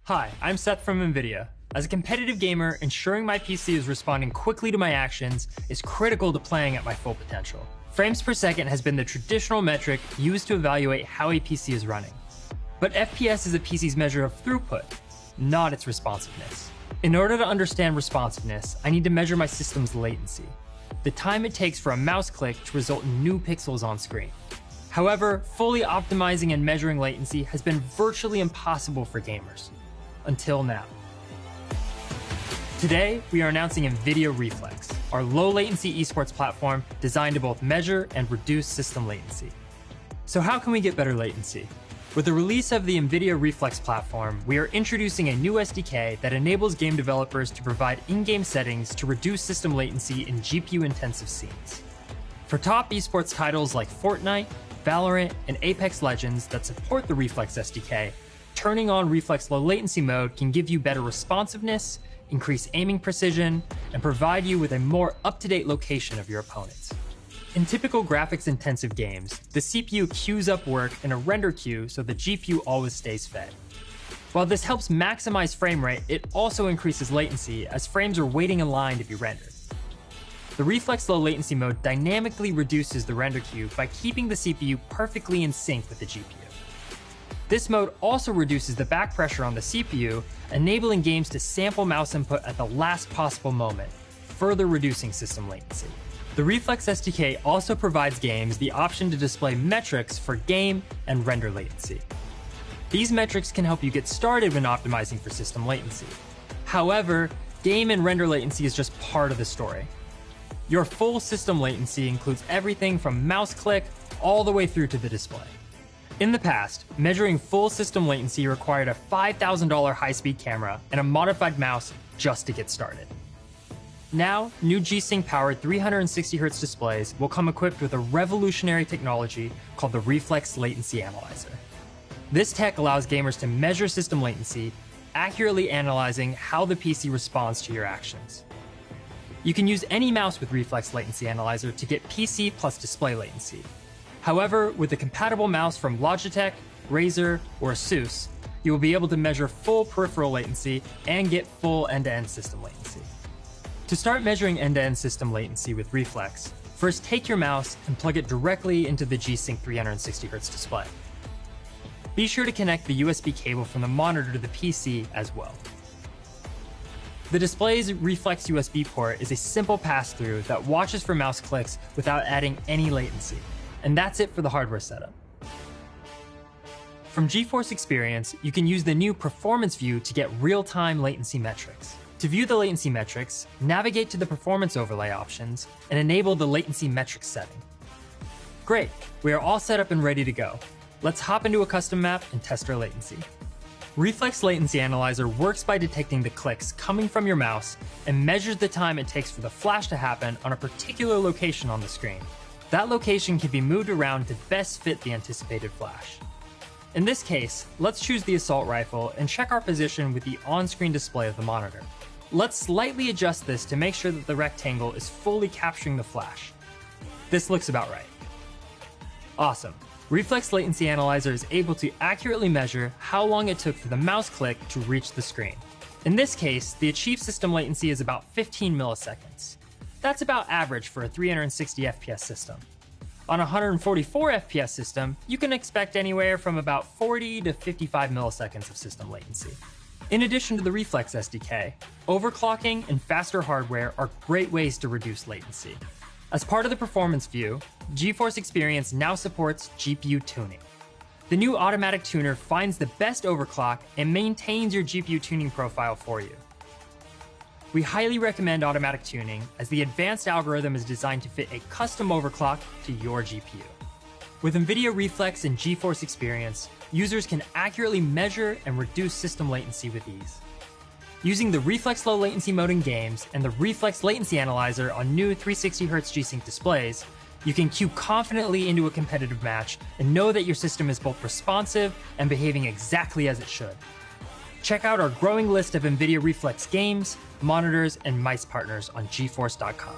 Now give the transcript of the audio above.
Hi, I'm Seth from NVIDIA. As a competitive gamer, ensuring my PC is responding quickly to my actions is critical to playing at my full potential. Frames per second has been the traditional metric used to evaluate how a PC is running. But FPS is a PC's measure of throughput, not its responsiveness. In order to understand responsiveness, I need to measure my system's latency, the time it takes for a mouse click to result in new pixels on screen. However, fully optimizing and measuring latency has been virtually impossible for gamers. Until now. Today, we are announcing NVIDIA Reflex, our low-latency esports platform designed to both measure and reduce system latency. So how can we get better latency? With the release of the NVIDIA Reflex platform, we are introducing a new SDK that enables game developers to provide in-game settings to reduce system latency in GPU-intensive scenes. For top esports titles like Fortnite, Valorant, and Apex Legends that support the Reflex SDK, turning on Reflex low latency mode can give you better responsiveness, increase aiming precision, and provide you with a more up-to-date location of your opponents. In typical graphics-intensive games, the CPU queues up work in a render queue so the GPU always stays fed. While this helps maximize frame rate, it also increases latency as frames are waiting in line to be rendered. The Reflex low latency mode dynamically reduces the render queue by keeping the CPU perfectly in sync with the GPU. This mode also reduces the back pressure on the CPU, enabling games to sample mouse input at the last possible moment, further reducing system latency. The Reflex SDK also provides games the option to display metrics for game and render latency. These metrics can help you get started when optimizing for system latency. However, game and render latency is just part of the story. Your full system latency includes everything from mouse click all the way through to the display. In the past, measuring full system latency required a $5,000 high-speed camera and a modified mouse just to get started. Now, new G-Sync-powered 360Hz displays will come equipped with a revolutionary technology called the Reflex Latency Analyzer. This tech allows gamers to measure system latency, accurately analyzing how the PC responds to your actions. You can use any mouse with Reflex Latency Analyzer to get PC plus display latency. However, with a compatible mouse from Logitech, Razer, or Asus, you will be able to measure full peripheral latency and get full end-to-end system latency. To start measuring end-to-end system latency with Reflex, first take your mouse and plug it directly into the G-Sync 360Hz display. Be sure to connect the USB cable from the monitor to the PC as well. The display's Reflex USB port is a simple pass-through that watches for mouse clicks without adding any latency. And that's it for the hardware setup. From GeForce Experience, you can use the new Performance view to get real-time latency metrics. To view the latency metrics, navigate to the Performance Overlay options and enable the Latency Metrics setting. Great, we are all set up and ready to go. Let's hop into a custom map and test our latency. Reflex Latency Analyzer works by detecting the clicks coming from your mouse and measures the time it takes for the flash to happen on a particular location on the screen. That location can be moved around to best fit the anticipated flash. In this case, let's choose the assault rifle and check our position with the on-screen display of the monitor. Let's slightly adjust this to make sure that the rectangle is fully capturing the flash. This looks about right. Awesome. Reflex Latency Analyzer is able to accurately measure how long it took for the mouse click to reach the screen. In this case, the achieved system latency is about 15 milliseconds. That's about average for a 360 FPS system. On a 144 FPS system, you can expect anywhere from about 40 to 55 milliseconds of system latency. In addition to the Reflex SDK, overclocking and faster hardware are great ways to reduce latency. As part of the Performance view, GeForce Experience now supports GPU tuning. The new automatic tuner finds the best overclock and maintains your GPU tuning profile for you. We highly recommend automatic tuning as the advanced algorithm is designed to fit a custom overclock to your GPU. With NVIDIA Reflex and GeForce Experience, users can accurately measure and reduce system latency with ease. Using the Reflex low latency mode in games and the Reflex Latency Analyzer on new 360Hz G-Sync displays, you can queue confidently into a competitive match and know that your system is both responsive and behaving exactly as it should. Check out our growing list of NVIDIA Reflex games, monitors, and mice partners on GeForce.com.